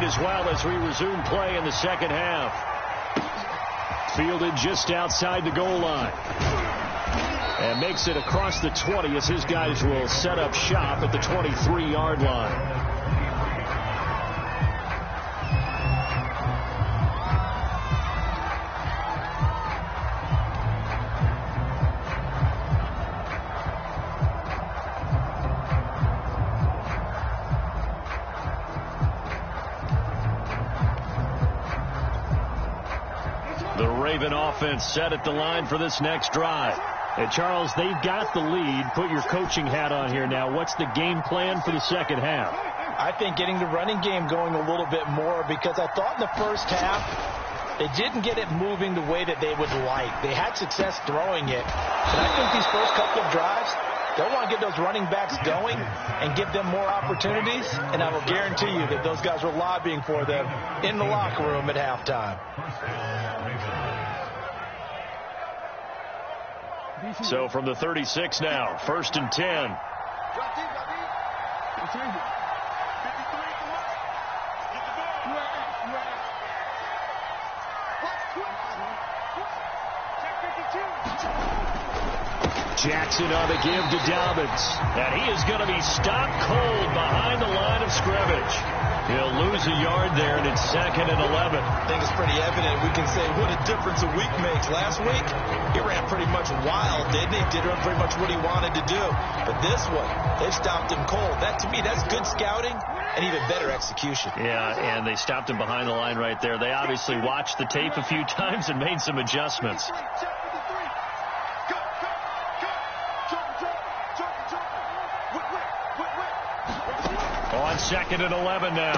lead as well as we resume play in the second half. Fielded just outside the goal line. And makes it across the 20 as his guys will set up shop at the 23-yard line. The Raven offense set at the line for this next drive. And Charles, they've got the lead. Put your coaching hat on here now. What's the game plan for the second half? I think getting the running game going a little bit more, because I thought in the first half they didn't get it moving the way that they would like. They had success throwing it. And I think these first couple of drives, they'll want to get those running backs going and give them more opportunities. And I will guarantee you that those guys were lobbying for them in the locker room at halftime. So from the 36 now, 1st and 10. Jackson on the give to Dobbins. And he is going to be stopped cold behind the line of scrimmage. He'll lose a yard there, and it's 2nd and 11. I think it's pretty evident. We can say what a difference a week makes. Last week, he ran pretty much wild, didn't he? Did pretty much what he wanted to do. But this one, they've stopped him cold. That, to me, that's good scouting and even better execution. Yeah, and they stopped him behind the line right there. They obviously watched the tape a few times and made some adjustments. On 2nd and 11 now.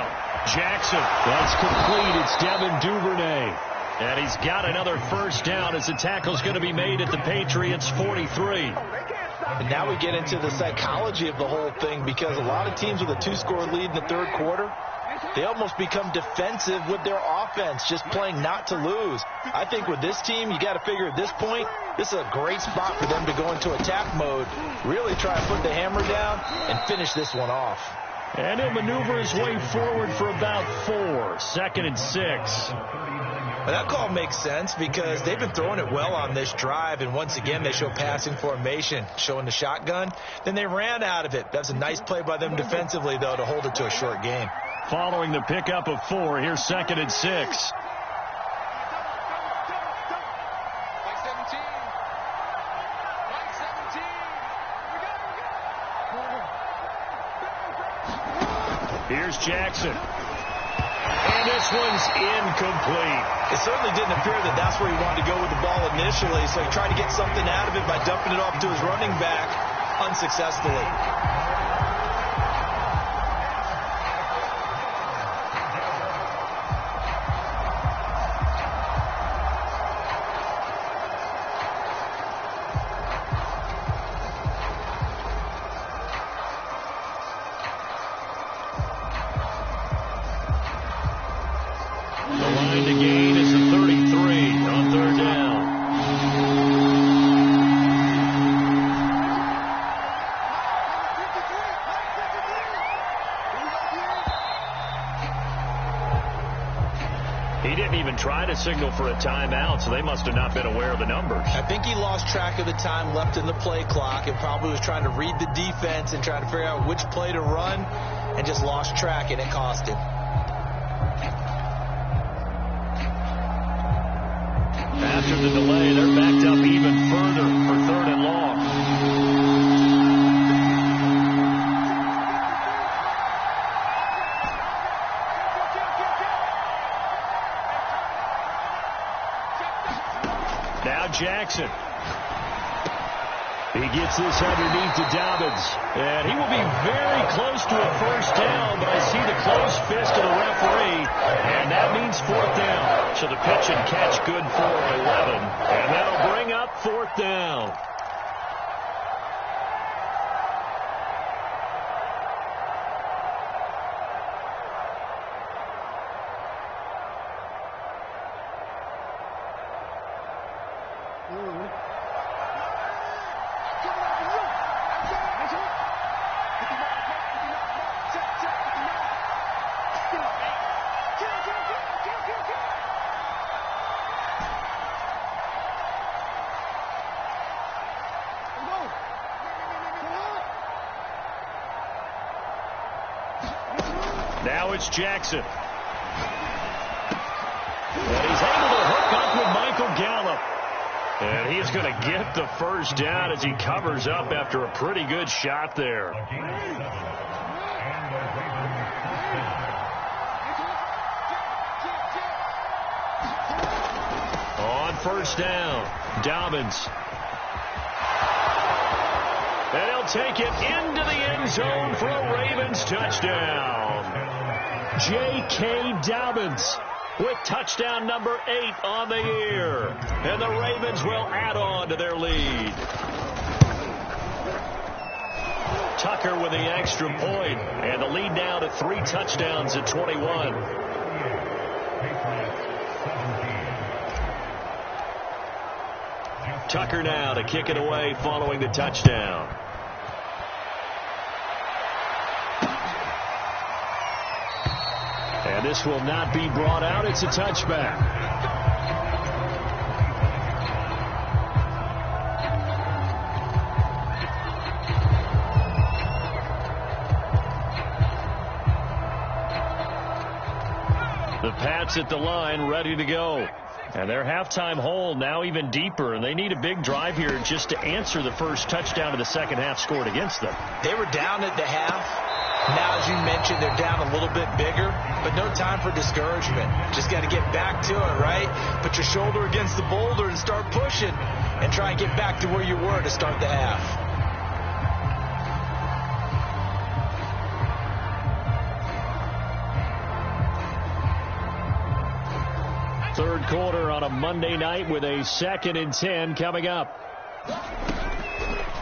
Jackson. That's complete. It's Devin Duvernay. And he's got another first down as the tackle's going to be made at the Patriots' 43. And now we get into the psychology of the whole thing, because a lot of teams with a 2-score lead in the third quarter, they almost become defensive with their offense, just playing not to lose. I think with this team, you got to figure at this point, this is a great spot for them to go into attack mode, really try to put the hammer down and finish this one off. And he'll maneuver his way forward for about 4. 2nd and 6. Well, that call makes sense because they've been throwing it well on this drive, and once again they show passing formation, showing the shotgun. Then they ran out of it. That's a nice play by them defensively, though, to hold it to a short gain. Following the pickup of 4, here's 2nd and 6. Here's Jackson. And this one's incomplete. It certainly didn't appear that that's where he wanted to go with the ball initially, so he tried to get something out of it by dumping it off to his running back unsuccessfully. Try to signal for a timeout, so they must have not been aware of the numbers. I think he lost track of the time left in the play clock and probably was trying to read the defense and trying to figure out which play to run, and just lost track, and it cost him. After the delay, they're backed up even further for 3rd and long. Jackson. He gets this underneath to Dobbins. And he will be very close to a first down, but I see the closed fist of the referee, and that means 4th down. So the pitch and catch good for 11, and that'll bring up 4th down. Now it's Jackson. And he's able to hook up with Michael Gallup. And he's going to get the first down as he covers up after a pretty good shot there. On first down, Dobbins. And he'll take it into the end zone for a Ravens touchdown. J.K. Dobbins with touchdown number 8 on the year. And the Ravens will add on to their lead. Tucker with the extra point, and the lead now to 3 touchdowns at 21. Tucker now to kick it away following the touchdown. And this will not be brought out. It's a touchback. The Pats at the line ready to go. And their halftime hole now even deeper, and they need a big drive here just to answer the first touchdown of the second half scored against them. They were down at the half. Now, as you mentioned, they're down a little bit bigger, but no time for discouragement. Just got to get back to it, right? Put your shoulder against the boulder and start pushing and try and get back to where you were to start the half. Third quarter on a Monday night with a 2nd and 10 coming up.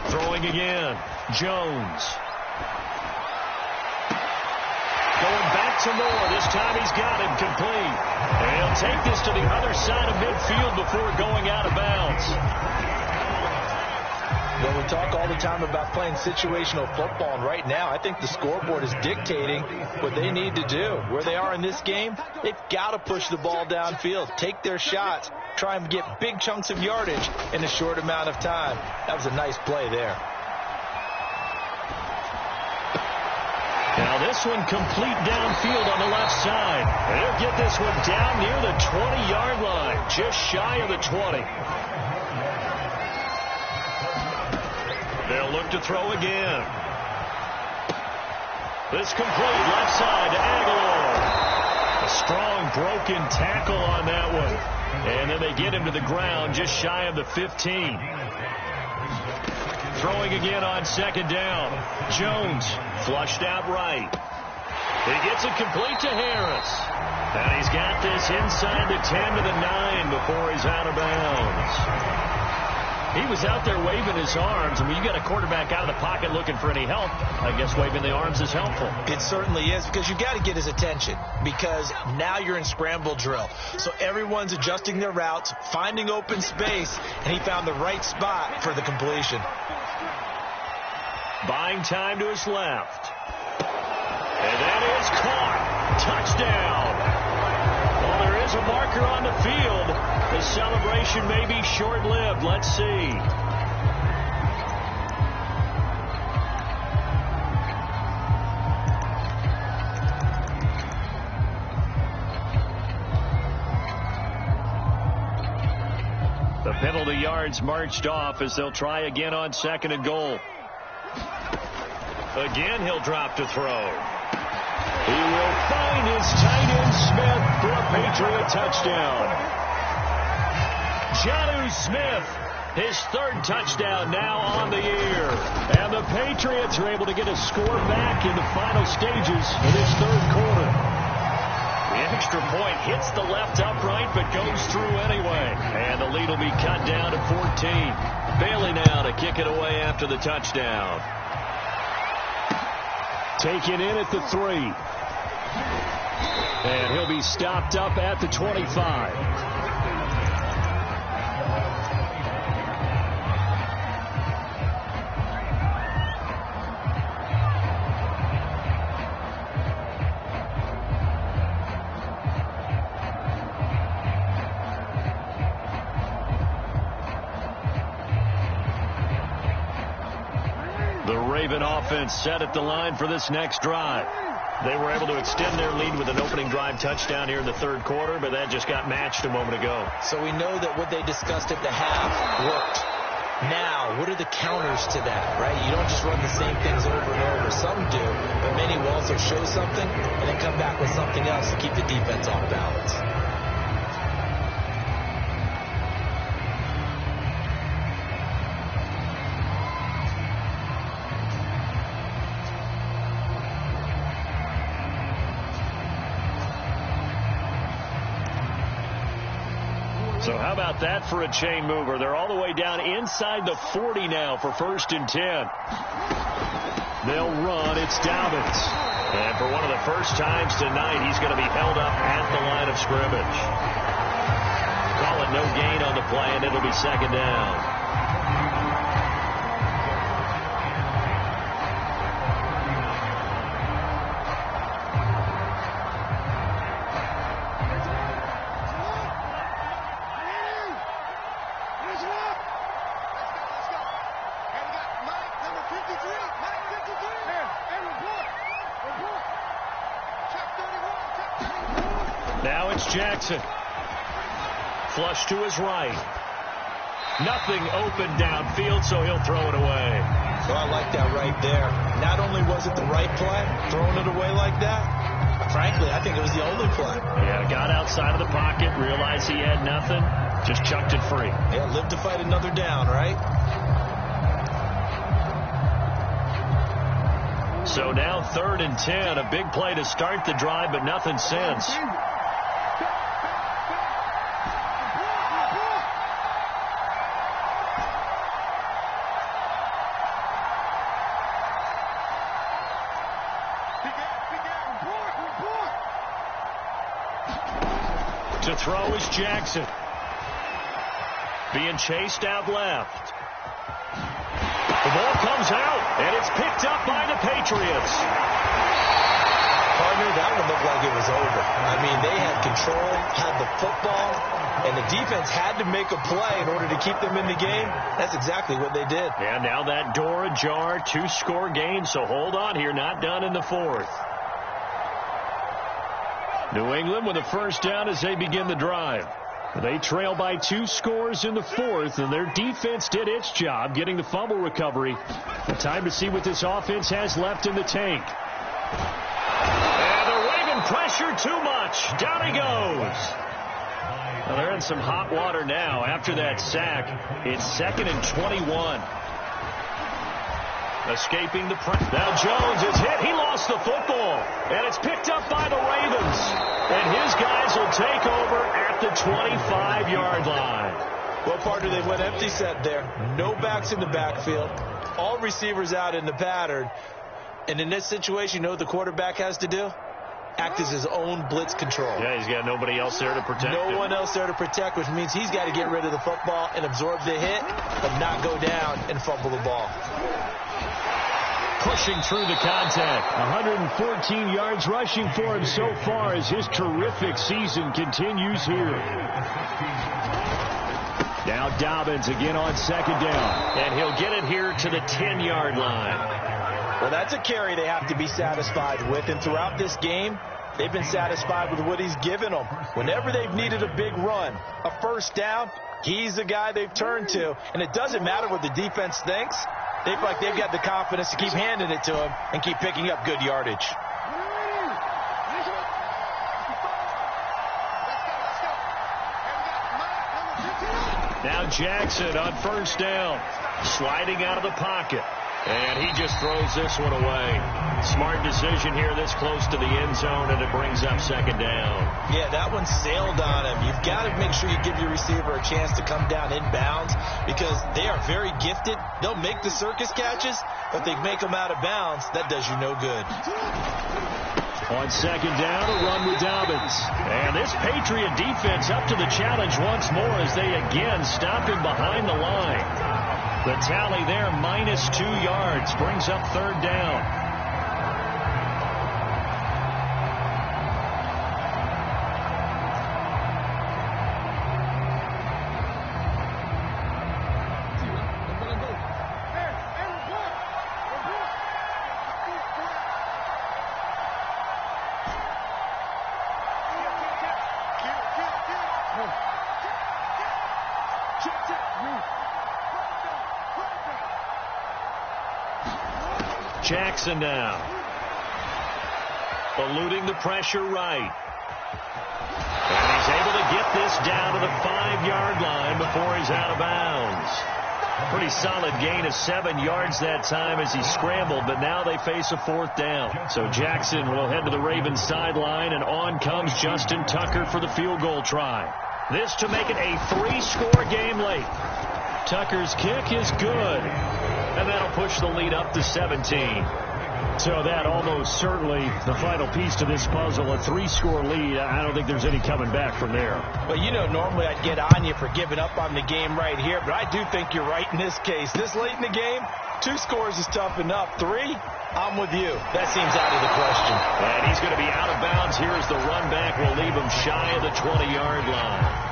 Throwing again, Jones. Going back to Moore. This time he's got him complete. And he'll take this to the other side of midfield before going out of bounds. Well, we talk all the time about playing situational football, and right now I think the scoreboard is dictating what they need to do. Where they are in this game, they've got to push the ball downfield, take their shots, try and get big chunks of yardage in a short amount of time. That was a nice play there. Now this one complete downfield on the left side. They'll get this one down near the 20-yard line, just shy of the 20. They'll look to throw again. This complete left side to Aguilar. A strong broken tackle on that one. And then they get him to the ground just shy of the 15. Throwing again on second down. Jones flushed out right. He gets it complete to Harris. And he's got this inside the 10 to the 9 before he's out of bounds. He was out there waving his arms, and when you got a quarterback out of the pocket looking for any help, I guess waving the arms is helpful. It certainly is, because you got to get his attention, because now you're in scramble drill. So everyone's adjusting their routes, finding open space, and he found the right spot for the completion. Buying time to his left. And that is caught. Touchdown. Well, there is a marker on the field. The celebration may be short-lived. Let's see. The penalty yards marched off as they'll try again on 2nd and goal. Again, he'll drop to throw. He will find his tight end Smith for a Patriot touchdown. Jonnu Smith, his 3rd touchdown now on the year. And the Patriots are able to get a score back in the final stages of this 3rd quarter. The extra point hits the left upright but goes through anyway. And the lead will be cut down to 14. Bailey now to kick it away after the touchdown. Taken in at the 3. And he'll be stopped up at the 25. The Raven offense set at the line for this next drive. They were able to extend their lead with an opening drive touchdown here in the third quarter, but that just got matched a moment ago. So we know that what they discussed at the half worked. Now, what are the counters to that, right? You don't just run the same things over and over. Some do, but many will also show something and then come back with something else to keep the defense off balance. So how about that for a chain mover? They're all the way down inside the 40 now for 1st and 10. They'll run. It's Dobbins. And for one of the first times tonight, he's going to be held up at the line of scrimmage. Call it no gain on the play, and it'll be 2nd down. Now it's Jackson. Flush to his right. Nothing open downfield, so he'll throw it away. So I like that right there. Not only was it the right play, throwing it away like that, frankly, I think it was the only play. Yeah, got outside of the pocket, realized he had nothing, just chucked it free. Yeah, live to fight another down, right? So now 3rd and 10, a big play to start the drive, but nothing since. To throw is Jackson. Being chased out left. The ball comes out, and it's picked up by the Patriots. Partner, that one looked like it was over. I mean, they had control, had the football, and the defense had to make a play in order to keep them in the game. That's exactly what they did. And now that door ajar, 2-score game, so hold on here, not done in the 4th. New England with a 1st down as they begin the drive. They trail by 2 scores in the 4th, and their defense did its job getting the fumble recovery. Time to see what this offense has left in the tank. And they're waving pressure too much. Down he goes. Well, they're in some hot water now after that sack. It's 2nd and 21. Escaping the press. Now Jones is hit. He lost the football. And it's picked up by the Ravens. And his guys will take over at the 25-yard line. Well, partner, they went empty set there. No backs in the backfield. All receivers out in the pattern. And in this situation, you know what the quarterback has to do? Act as his own blitz control. Yeah, he's got nobody else there to protect him. No one else there to protect, which means he's got to get rid of the football and absorb the hit, but not go down and fumble the ball. Pushing through the contact. 114 yards rushing for him so far as his terrific season continues here. Now Dobbins again on 2nd down. And he'll get it here to the 10-yard line. Well, that's a carry they have to be satisfied with. And throughout this game, they've been satisfied with what he's given them. Whenever they've needed a big run, a 1st down, he's the guy they've turned to. And it doesn't matter what the defense thinks. They feel like they've got the confidence to keep handing it to him and keep picking up good yardage. Now Jackson on 1st down. Sliding out of the pocket. And he just throws this one away. Smart decision here this close to the end zone, and it brings up 2nd down. Yeah, that one sailed on him. You've got to make sure you give your receiver a chance to come down inbounds because they are very gifted. They'll make the circus catches, but they make them out of bounds. That does you no good. On 2nd down, a run with Dobbins. And this Patriot defense up to the challenge once more as they again stop him behind the line. The tally there, -2 yards, brings up 3rd down. Jackson now. Eluding the pressure right. And he's able to get this down to the 5-yard line before he's out of bounds. Pretty solid gain of 7 yards that time as he scrambled, but now they face a 4th down. So Jackson will head to the Ravens sideline, and on comes Justin Tucker for the field goal try. This to make it a 3-score game late. Tucker's kick is good, and that'll push the lead up to 17. So that almost certainly the final piece to this puzzle, a 3-score lead. I don't think there's any coming back from there. Well, you know, normally I'd get on you for giving up on the game right here, but I do think you're right in this case. This late in the game, 2 scores is tough enough. 3, I'm with you. That seems out of the question. And he's going to be out of bounds here as the run back will leave him shy of the 20-yard line.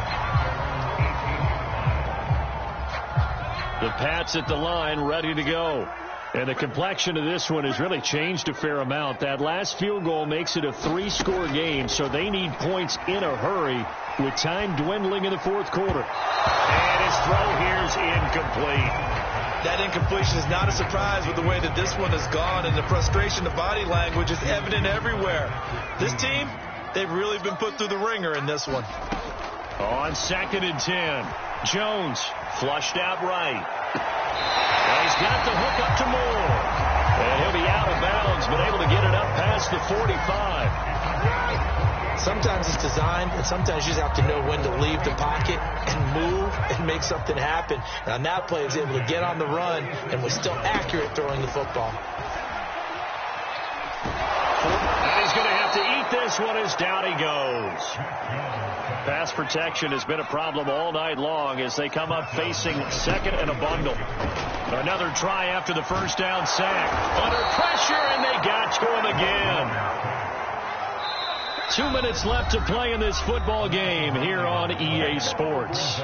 The Pats at the line, ready to go. And the complexion of this one has really changed a fair amount. That last field goal makes it a 3-score game, so they need points in a hurry with time dwindling in the 4th quarter. And his throw here is incomplete. That incompletion is not a surprise with the way that this one has gone, and the frustration, the body language is evident everywhere. This team, they've really been put through the ringer in this one. On 2nd and 10, Jones flushed out right. Well, he's got the hook up to Moore. And he'll be out of bounds, but able to get it up past the 45. Sometimes it's designed, and sometimes you just have to know when to leave the pocket and move and make something happen. And on that play, he was able to get on the run and was still accurate throwing the football. And he's going to have to eat this one as down he goes. Pass protection has been a problem all night long as they come up facing 2nd and a bundle. Another try after the first down sack. Under pressure, and they got to him again. 2 minutes left to play in this football game here on EA Sports.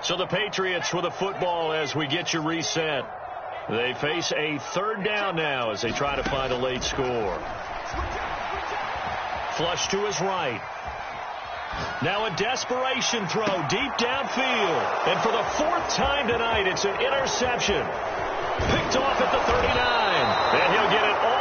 So the Patriots with the football as we get you reset. They face a 3rd down now as they try to find a late score. Flush to his right. Now a desperation throw deep downfield. And for the 4th time tonight, it's an interception. Picked off at the 39. And he'll get it all